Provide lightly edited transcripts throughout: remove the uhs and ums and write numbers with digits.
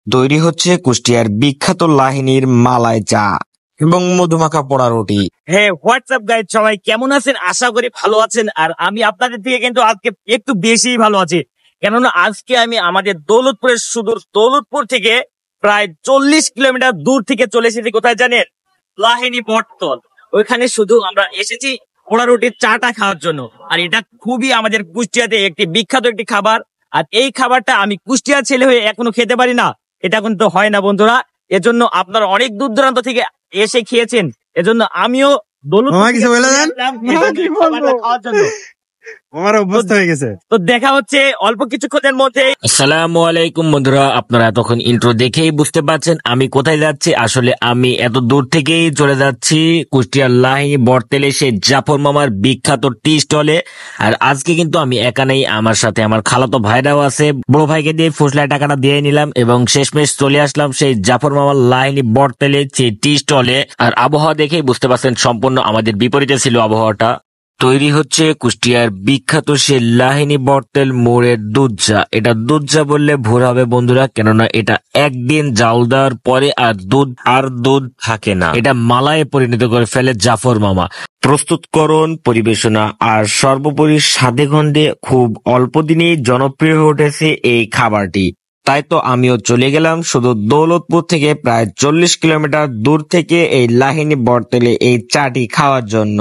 তৈরি হচ্ছে কুষ্টিয়ার বিখ্যাত লাহিনীর মালাই চা এবং মধুমাখা পোড়া রুটি। হ্যাঁ, হোয়াটসঅ্যাপ গাইজ, সবাই কেমন আছেন? আশা করি ভালো আছেন। আর আমি আপনাদের থেকে কিন্তু আজকে একটু বেশি ভালো আছি, কেননা আজকে আমি আমাদের দৌলতপুরের সুদূর দৌলতপুর থেকে প্রায় 40 কিলোমিটার দূর থেকে চলে এসেছি। কোথায় জানেন? লাহিনী বটতল। ওইখানে শুধু আমরা এসেছি পোড়া রুটির চাটা খাওয়ার জন্য। আর এটা খুবই আমাদের কুষ্টিয়াতে একটি বিখ্যাত একটি খাবার। আর এই খাবারটা আমি কুষ্টিয়ার ছেলে হয়ে এখনো খেতে পারি না, এটা কিন্তু হয় না বন্ধুরা। এজন্য আপনারা অনেক দূর দূরান্ত থেকে এসে খেয়েছেন, এজন্য আমিও খাওয়ার জন্য তো দেখা হচ্ছে অল্প কিছুক্ষণের মধ্যে। আসসালামু আলাইকুম বন্ধুরা, আপনারা এতক্ষণ ইন্ট্রো দেখেই বুঝতে পারছেন আমি কোথায় যাচ্ছি। আসলে আমি এত দূর থেকেই চলে যাচ্ছি কুষ্টিয়ার লাহিনী বটতলে, সেই জাফর মামার বিখ্যাত টি স্টলে। আর আজকে কিন্তু আমি একা নেই, আমার সাথে আমার খালাতো ভাইরাও আছে। বড় ভাইকে দিয়ে ফুসলায় টাকাটা দিয়ে নিলাম এবং শেষমেশ চলে আসলাম সেই জাফর মামার লাহিনী বটতলে সেই টি স্টলে। আর আবহাওয়া দেখেই বুঝতে পারছেন সম্পূর্ণ আমাদের বিপরীতে ছিল আবহাওয়াটা। তৈরি হচ্ছে কুষ্টিয়ার বিখ্যাত সে লাহিনী বটতল মোড়ের দুধ চা। এটা দুধ চা বললে ভুল হবে বন্ধুরা, কেননা এটা একদিন জাল দেওয়ার পরে আর দুধ থাকে না, এটা মালায় পরিণত করে ফেলে জাফর মামা। প্রস্তুতকরণ, পরিবেশনা আর সর্বোপরি স্বাদে গন্ধে খুব অল্প দিনেই জনপ্রিয় হয়ে উঠেছে এই খাবারটি। তাই তো আমিও চলে গেলাম শুধু দৌলতপুর থেকে প্রায় 40 কিলোমিটার দূর থেকে এই লাহিনী বটতলে এই চাটি খাওয়ার জন্য।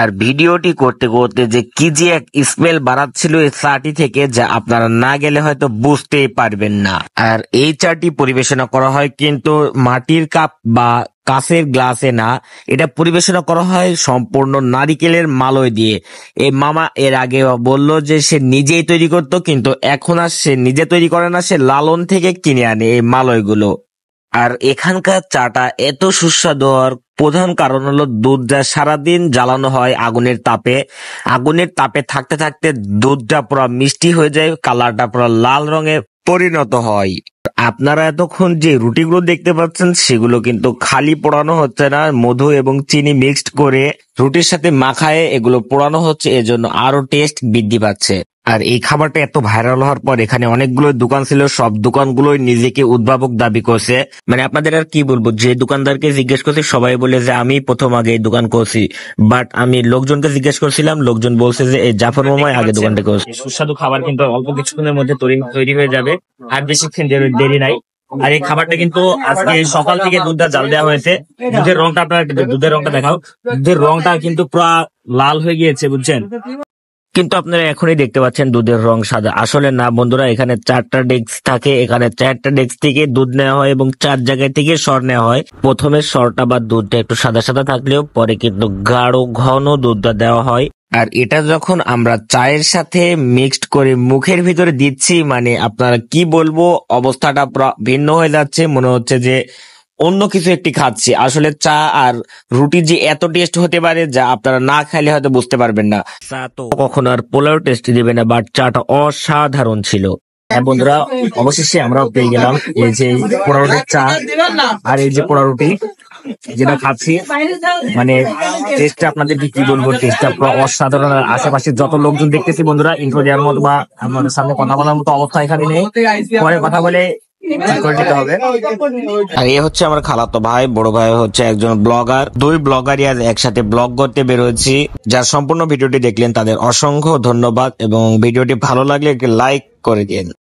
আর ভিডিওটি করতে করতে যে কি যে এক স্মেল বাড়াচ্ছিল এই চাটি থেকে, যা আপনারা না গেলে হয়তো বুঝতেই পারবেন না। আর এই চাটি পরিবেশনা করা হয় কিন্তু মাটির কাপ বা কাঁচের গ্লাসে না, এটা পরিবেশনা করা হয় সম্পূর্ণ নারিকেলের মালয় দিয়ে। এই মামা এর আগে বললো যে সে নিজেই তৈরি করতো, কিন্তু এখন আর সে নিজে তৈরি করে না, সে লালন থেকে কিনে আনে এই মালয়গুলো। আর এখানকার চাটা এত সুস্বাদু হওয়ার প্রধান কারণ হলো দুধটা সারাদিন জ্বালানো হয় আগুনের তাপে থাকতে থাকতে দুধটা পুরো মিষ্টি হয়ে যায়, কালারটা পুরো লাল রঙে পরিণত হয়। আপনারা এতক্ষণ যে রুটিগুলো দেখতে পাচ্ছেন সেগুলো কিন্তু খালি পোড়ানো হচ্ছে না, মধু এবং চিনি মিক্সড করে রুটির সাথে মাখায় এগুলো পোড়ানো হচ্ছে, এজন্য আরো টেস্ট বৃদ্ধি পাচ্ছে। আর এই খাবারটা এত ভাইরাল হওয়ার পর এখানে অনেকগুলো দোকান ছিল, সব দোকানগুলোই নিজেকে উদ্ভাবক দাবি করছে। মানে আপনাদের আর কি বলবো, যে দোকানদারকে জিজ্ঞেস করছি সবাই বলে যে আমি প্রথম আগে এই দোকান করছি, বাট আমি লোকজনকে জিজ্ঞেস করছিলাম, লোকজন বলছে যে এই জাফর মামাই আগে দোকানটা করছে। সুস্বাদু খাবার কিন্তু অল্প কিছুক্ষণের মধ্যে তৈরি হয়ে যাবে, আর বেশিক্ষণ দেরি নাই। আর এই খাবারটা কিন্তু আজকে সকাল থেকে দুধটা জাল দেওয়া হয়েছে। দুধের রংটা আপনার দুধের রংটা দেখাও, দুধের রংটা কিন্তু পুরো লাল হয়ে গিয়েছে, বুঝছেন? কিন্তু আপনারা এখনই দেখতে পাচ্ছেন দুধের রং সাদা। আসলে না বন্ধুরা, এখানে 4টা ডেস্ক থাকে, এখানে 4টা ডেস্ক থেকে দুধ নেওয়া হয় এবং 4 জায়গায় থেকে সর নেওয়া হয়। প্রথমে সরটা বা দুধটা একটু সাদা সাদা থাকলেও পরে কিন্তু গাঢ় ঘন দুধটা দেওয়া হয়। আর এটা যখন আমরা চায়ের সাথে মিক্সড করে মুখের ভিতরে দিচ্ছি, মানে আপনারা কি বলবো, অবস্থাটা ভিন্ন হয়ে যাচ্ছে, মনে হচ্ছে যে অন্য কিছু একটি খাচ্ছি। আসলে চা আর রুটি যে এত টেস্ট হতে পারে যা আপনারা না খাইলে হয়তো বুঝতে পারবেন না। চা তো কখনো আর পোলাও টেস্ট দিবে না, বাট চাটা অসাধারণ ছিল। হ্যাঁ বন্ধুরা, অবশেষে আমরাও পেয়ে গেলাম এই যে পোড়া রুটির চা আর এই যে পোড়া রুটি যেটা খাচ্ছি। মানে টেস্টটা আপনাদেরকে কি বলবো, টেস্টটা পুরো অসাধারণ। আশেপাশে যত লোকজন দেখতেছি বন্ধুরা, ইন্ট্রো দেওয়ার মতো বা আমাদের সামনে কথা বলার মতো অবস্থা এখানে নেই, পরে কথা বলে আর এ হচ্ছে আমার খালাতো ভাই, বড় ভাই হচ্ছে একজন ব্লগার। দুই ব্লগারই আজ একসাথে ব্লগ করতে বেরোচ্ছি। যার সম্পূর্ণ ভিডিওটি দেখলেন তাদের অসংখ্য ধন্যবাদ এবং ভিডিওটি ভালো লাগলে একটি লাইক করে দিন।